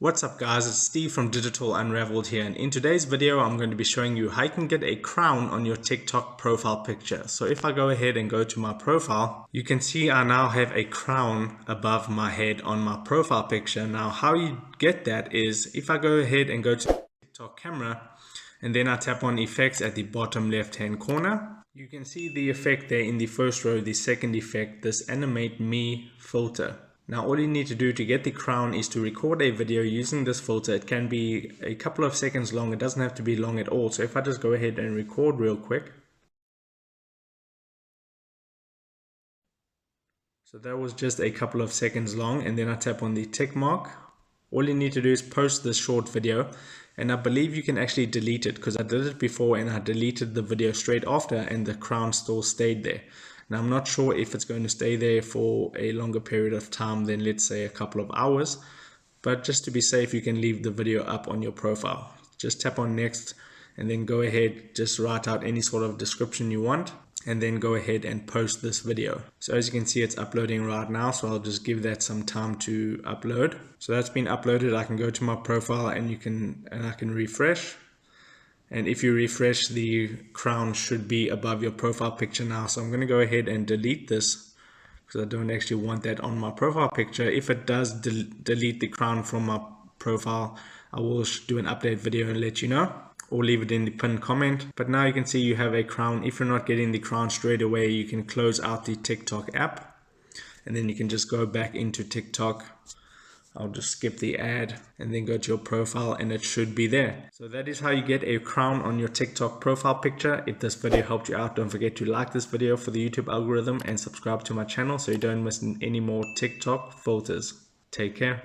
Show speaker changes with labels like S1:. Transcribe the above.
S1: What's up guys, it's Steve from Digital Unraveled here, and in today's video I'm going to be showing you how you can get a crown on your TikTok profile picture. So if I go ahead and go to my profile, you can see I now have a crown above my head on my profile picture. Now how you get that is if I go ahead and go to TikTok camera and then I tap on effects at the bottom left hand corner, you can see the effect there in the first row, the second effect, this animate me filter. Now all you need to do to get the crown is to record a video using this filter. It can be a couple of seconds long, it doesn't have to be long at all. So if I just go ahead and record real quick. So that was just a couple of seconds long, and then I tap on the tick mark. All you need to do is post this short video, and I believe you can actually delete it because I did it before and I deleted the video straight after and the crown still stayed there. Now I'm not sure if it's going to stay there for a longer period of time than, let's say, a couple of hours, but just to be safe you can leave the video up on your profile. Just tap on next and then go ahead, just write out any sort of description you want and then go ahead and post this video. So as you can see, it's uploading right now, so I'll just give that some time to upload. So that's been uploaded. I can go to my profile and I can refresh. And if you refresh, the crown should be above your profile picture now. So I'm going to go ahead and delete this because I don't actually want that on my profile picture. If it does delete the crown from my profile, I will do an update video and let you know, or leave it in the pinned comment. But now you can see you have a crown. If you're not getting the crown straight away, you can close out the TikTok app and then you can just go back into TikTok. I'll just skip the ad and then go to your profile and it should be there. So that is how you get a crown on your TikTok profile picture. If this video helped you out, don't forget to like this video for the YouTube algorithm and subscribe to my channel so you don't miss any more TikTok filters. Take care.